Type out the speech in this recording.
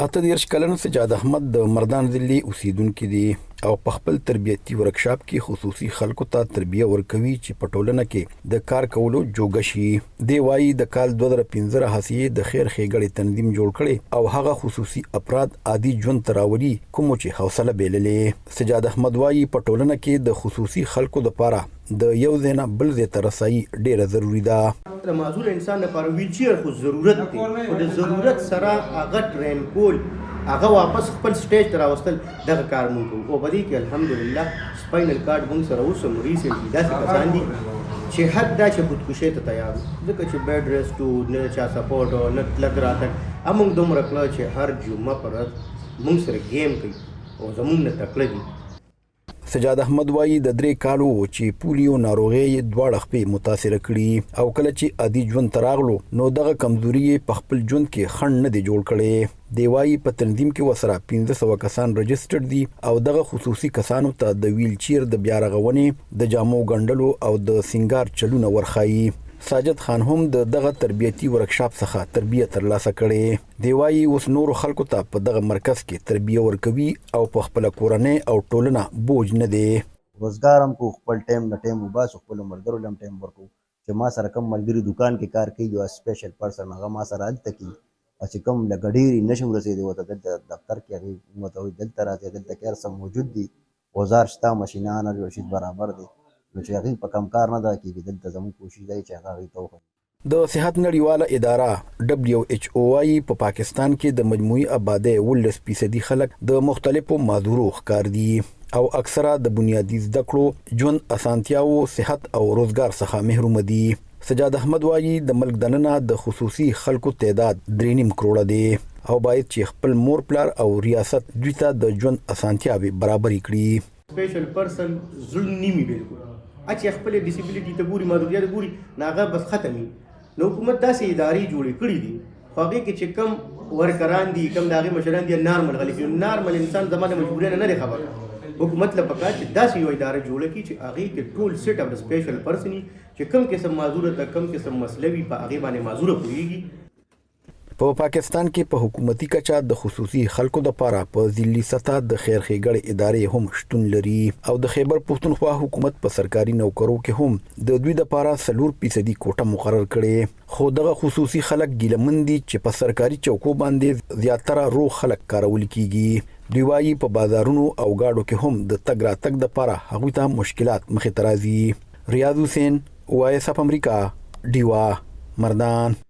13 کلن سجاد احمد د مردان ضلع اوسیدونکو دي او په خپل تربیتي ورکشاپ کې خصوصي خلکو ته تربیه ورکوي چې په ټولنه کې د کار کولو جوګه شي. دی وايي د کال 2015 حسیه د خیر ښېګړې تنظیم جوړ کړي او هغه خصوصي افراد عادي ژوند تراولي کوم چې حوصله بیللې. سجاد احمد وايي په ټولنه کې د خصوصي خلکو لپاره د یو ځای نه بل ځای ته رسایي ډیره ضروری ده. د معذور انسان لپاره ویلچیر خو ضرورت دی او د ضرورت سره هغه ټرین کول هغه واپس خپل سټیج ته راوستل دغه کار مونږ کوو او په دې کې الحمدلله سپاینل کارډ مونږ سره اوس هم ریسنټلی داسې کسان دي چې حد دا چې خودکشۍ ته تیار ځکه چې بیډ ریسټ نه چا سپورټ او نه تلګ راتګ همونږ دومره کړه چې هر جمعه پر ورځ مونږ سره گیم کوي او زمونږ نه تکړه دي. سجاد احمد وايي د 3 کالو چې پولیو ناروغي دواړه خپې متاثر کړي او کله چې عادي ژوند تراغلو نو دغه کمزوري په خپل ژوند کې خنډ نه دی جوړ کړي. دی وايي په تنظیم کې وسره 1500 کسان رجسټر دي او دغه خصوصي کسانو ته د ویل چیر د بیا رغونې د جامو ګنډلو او د سنگار چلونه ورخایي. ساجد خان هم دغه تربیتي ورکشاپ څخه تربیه ترلاسه کړي. دی وايي اوس نور خلکو ته په دغه مرکز کې تربیه ورکوي او په خپل کورنۍ او ټولنه بوج نه دی. روزګار هم کو خپل ټایم نه ټایم وباس خپل مرګرو لم ټایم ورکو چې ما سره کوم ملګری دکان کې کار کوي یو سپیشل پرسن هغه ما سره الته کی چې کوم لګډيري نشم رسیدي وته د دفتر کې هغه متوي دلته راځي دلته کې هر څه موجود دي اوزار شته ماشينان او شي برابر دي نو چې هغه په کم کار نه دا کېږي دلته زموږ کوشش دی چې هغه توخه. د صحت نړیواله اداره WHO وايي په پاکستان کې د مجموعي آبادی 18% خلک د مختلفو معذورو ښکار دي او اکثره د بنیادی زده کړو ژوند اسانتیاو صحت او روزګار څخه محروم دي. سجاد احمد وايي د ملک دننه د خصوصي خلکو تعداد 3.5 کروڑه دي او باید چې خپل مور پلار او ریاست دوی ته د ژوند اسانتیاوي برابر کړي. سپیشل پرسن ظلم نیمي بالکل چې خپل ډیسیبلیټی ته ګوري معذوریت ګوري ناغه بس ختمي. نو حکومت داسې ادارې جوړې کړې دي هغه کې چې کم ورکران دي کم داغه مشران دي نارمل غلي نارمل انسان زمانه مجبورې نه خبر حکومت له پکا چې داسې یو اداره جوړه کی چې هغه کې ټول سیټ اپ سپیشل پرسن چې کم قسم معذور ته کم قسم مسلوي په هغه باندې معذور پوریږي. په پاکستان کې په حکومتي کچا د خصوصي خلکو د پاره په ځلي سطح د خیر ښېګړې ادارې هم شتون لري او د خیبر پښتونخوا حکومت په سرکاري نوکرو کې هم د دوی د پاره 4% کوټه مقرر کړي خو دغه خصوصي خلک ګیلمن دي چې په سرکاري چوکو باندې زیاتره رو خلک کارول کیږي. دوی وايي په بازارونو او گاډو کې هم د تګ راتګ د پاره هغوی ته مشکلات مخې ته راځي. ریاض حسین وایس اف امریکا ډیوا مردان.